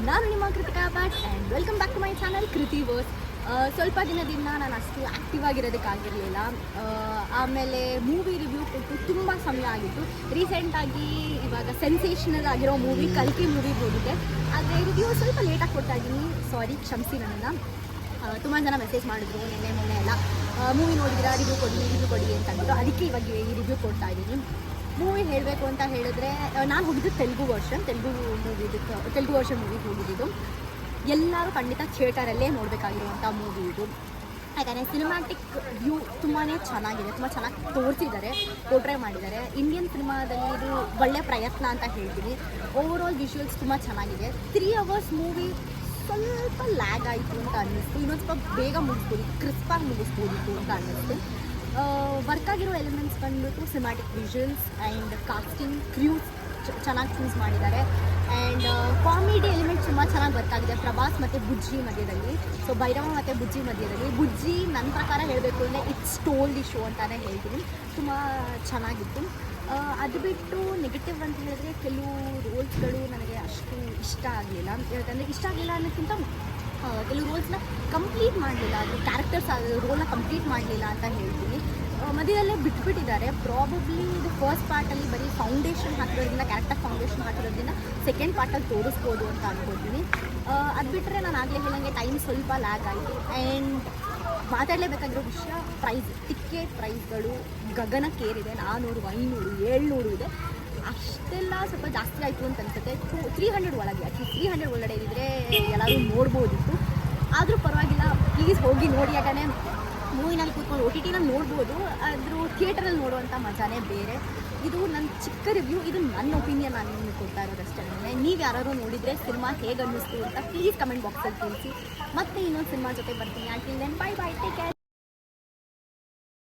ನಾನು ನಿಮ್ಮ Krithika Bhat and welcome back to my channel Kritiverse. ಸ್ವಲ್ಪ ದಿನದಿಂದ ನಾನು ಅಷ್ಟು ಆ್ಯಕ್ಟಿವ್ ಆಗಿರೋದಕ್ಕಾಗಿರಲಿಲ್ಲ. ಆಮೇಲೆ ಮೂವಿ ರಿವ್ಯೂ ಕೊಟ್ಟು ತುಂಬ ಸಮಯ ಆಗಿತ್ತು. ರೀಸೆಂಟಾಗಿ ಇವಾಗ ಸೆನ್ಸೇಷನಲ್ ಆಗಿರೋ ಮೂವಿ ಕಲ್ಕಿ ಮೂವಿ ಹೋಗಿದೆ, ಆದರೆ ರಿವ್ಯೂ ಸ್ವಲ್ಪ ಲೇಟಾಗಿ ಕೊಡ್ತಾ ಇದ್ದೀನಿ. ಸಾರಿ, ಕ್ಷಮಿಸಿ ನನ್ನನ್ನು. ತುಂಬ ಜನ ಮೆಸೇಜ್ ಮಾಡಿದ್ರು ನಿನ್ನೆ ಮೊನ್ನೆ ಎಲ್ಲ, ಮೂವಿ ನೋಡಿದ್ದೀರಾ, ರಿವ್ಯೂ ಕೊಡಿ ಅಂತ ಅಂದರು. ಅದಕ್ಕೆ ಇವಾಗ ಈ ರಿವ್ಯೂ ಕೊಡ್ತಾ ಇದ್ದೀನಿ. ಮೂವಿ ಹೇಳಬೇಕು ಅಂತ ಹೇಳಿದ್ರೆ, ನಾನು ಹೋಗಿದ್ದು ತೆಲುಗು ವರ್ಷನ್ ಮೂವಿಗೆ ಹೋಗಿದ್ದು. ಎಲ್ಲರೂ ಖಂಡಿತ ಥಿಯೇಟರಲ್ಲೇ ನೋಡಬೇಕಾಗಿರುವಂಥ ಮೂವಿ ಇದು. ಯಾಕಂದರೆ ಸಿನಿಮ್ಯಾಟಿಕ್ ವ್ಯೂ ತುಂಬಾ ಚೆನ್ನಾಗಿದೆ, ತುಂಬ ಚೆನ್ನಾಗಿ ತೋರಿಸಿದ್ದಾರೆ, ಪೋರ್ಟ್ರೇ ಮಾಡಿದ್ದಾರೆ. ಇಂಡಿಯನ್ ಸಿನಿಮಾದಲ್ಲಿ ಇದು ಒಳ್ಳೆಯ ಪ್ರಯತ್ನ ಅಂತ ಹೇಳ್ತೀನಿ. ಓವರಾಲ್ ವಿಜುವಲ್ಸ್ ತುಂಬ ಚೆನ್ನಾಗಿದೆ. 3 hours ಮೂವಿ ಸ್ವಲ್ಪ ಲ್ಯಾಗ್ ಆಯಿತು ಅಂತ ಅನ್ನಿಸ್ತು. ಇನ್ನೊಂದು ಸ್ವಲ್ಪ ಬೇಗ ಕ್ರಿಸ್ಪಾಗಿ ಮುಗಿಸ್ಬೋದಿತ್ತು ಅಂತ ಅನ್ನಿಸ್ತು. ವರ್ಕ್ ಆಗಿರೋ ಎಲಿಮೆಂಟ್ಸ್ ಬಂದ್ಬಿಟ್ಟು ಸಿನಿಮ್ಯಾಟಿಕ್ ವಿಜುವಲ್ಸ್ ಆ್ಯಂಡ್ ಕಾಸ್ಟಿಂಗ್, ಕ್ರ್ಯೂಸ್ ಚೆನ್ನಾಗಿ ಚೂಸ್ ಮಾಡಿದ್ದಾರೆ. ಆ್ಯಂಡ್ ಕಾಮಿಡಿ ಎಲಿಮೆಂಟ್ಸ್ ತುಂಬ ಚೆನ್ನಾಗಿ ವರ್ಕ್ ಆಗಿದೆ ಪ್ರಭಾಸ್ ಮತ್ತು ಬುಜ್ಜಿ ಮಧ್ಯದಲ್ಲಿ. ಸೊ ಭೈರವ ಮತ್ತು ಬುಜ್ಜಿ ಮಧ್ಯದಲ್ಲಿ ಬುಜ್ಜಿ ನನ್ನ ಪ್ರಕಾರ ಹೇಳಬೇಕು ಅಂದರೆ ಇಟ್ಸ್ ಸ್ಟೋಲ್ ದಿ ಶೋ ಅಂತಲೇ ಹೇಳ್ತೀನಿ. ತುಂಬ ಚೆನ್ನಾಗಿತ್ತು. ಅದು ಬಿಟ್ಟು ನೆಗೆಟಿವ್ ಅಂತ ಹೇಳಿದ್ರೆ ಕೆಲವು ರೋಲ್ಸ್ಗಳು ನನಗೆ ಅಷ್ಟು ಇಷ್ಟ ಆಗಲಿಲ್ಲ. ಯಾಕಂದರೆ ಇಷ್ಟ ಆಗಲಿಲ್ಲ ಅನ್ನೋಕ್ಕಿಂತ ಕೆಲವು ರೋಲ್ಸ್ನ ಕಂಪ್ಲೀಟ್ ಮಾಡಲಿಲ್ಲ, ಅದು ಕ್ಯಾರೆಕ್ಟರ್ಸ್ ರೋಲ್ನ ಕಂಪ್ಲೀಟ್ ಮಾಡಲಿಲ್ಲ ಅಂತ ಹೇಳ್ತೀನಿ. ಮಧ್ಯದಲ್ಲೇ ಬಿಟ್ಬಿಟ್ಟಿದ್ದಾರೆ. ಪ್ರಾಬಬ್ಲಿ ಇದು ಫಸ್ಟ್ ಪಾರ್ಟಲ್ಲಿ ಬರೀ ಫೌಂಡೇಶನ್ ಹಾಕಿರೋದ್ರಿಂದ, ಕ್ಯಾರೆಕ್ಟರ್ ಫೌಂಡೇಶನ್ ಹಾಕಿರೋದ್ರಿಂದ ಸೆಕೆಂಡ್ ಪಾರ್ಟಲ್ಲಿ ತೋರಿಸ್ಬೋದು ಅಂತ ಅನ್ಕೋತೀನಿ. ಅದು ಬಿಟ್ಟರೆ ನಾನು ಆಗಲೇ ಹೇಳಂಗೆ ಟೈಮ್ ಸ್ವಲ್ಪ ಲ್ಯಾಗ್ ಆಯಿತು. ಆ್ಯಂಡ್ ಮಾತಾಡಲೇಬೇಕಾಗಿರೋ ವಿಷಯ ಟಿಕೆಟ್ ಪ್ರೈಸ್ಗಳು ಗಗನಕ್ಕೇರಿದೆ. 400, 500, 700 ಇದೆ. ಅಷ್ಟೆಲ್ಲ ಸ್ವಲ್ಪ ಜಾಸ್ತಿ ಆಯಿತು ಅಂತ ಅನ್ಸುತ್ತೆ. 300 ಒಳಗೆ, ಅಟ್ಲೀಸ್ಟ್ 300 ಒಳಗಡೆ ಇದ್ದರೆ ಎಲ್ಲರೂ ನೋಡ್ಬೋದಿತ್ತು. ಆದರೂ ಪರವಾಗಿಲ್ಲ, ಪ್ಲೀಸ್ ಹೋಗಿ ನೋಡಿ. ಯಾಕಂದರೆ ಮೂವಿನಲ್ಲಿ ಕೂತ್ಕೊಂಡು OTT ನೋಡ್ಬೋದು, ಆದರೂ ಥಿಯೇಟರಲ್ಲಿ ನೋಡುವಂಥ ಮಜಾನೇ ಬೇರೆ. ಇದು ನನ್ನ ಚಿಕ್ಕ ರಿವ್ಯೂ, ಇದು ನನ್ನ ಒಪಿನಿಯನ್, ನಾನು ನಿಮಗೆ ಕೊಡ್ತಾ ಇರೋದಷ್ಟೇ. ನೀವು ಯಾರು ನೋಡಿದರೆ ಸಿನಿಮಾ ಹೇಗೆ ಅನ್ನಿಸ್ತು ಅಂತ ಪ್ಲೀಸ್ ಕಮೆಂಟ್ ಬಾಕ್ಸಲ್ಲಿ ತಿಳಿಸಿ. ಮತ್ತೆ ಇನ್ನೊಂದು ಸಿನಿಮಾ ಜೊತೆ ಬರ್ತೀನಿ. Until then bye bye, take care.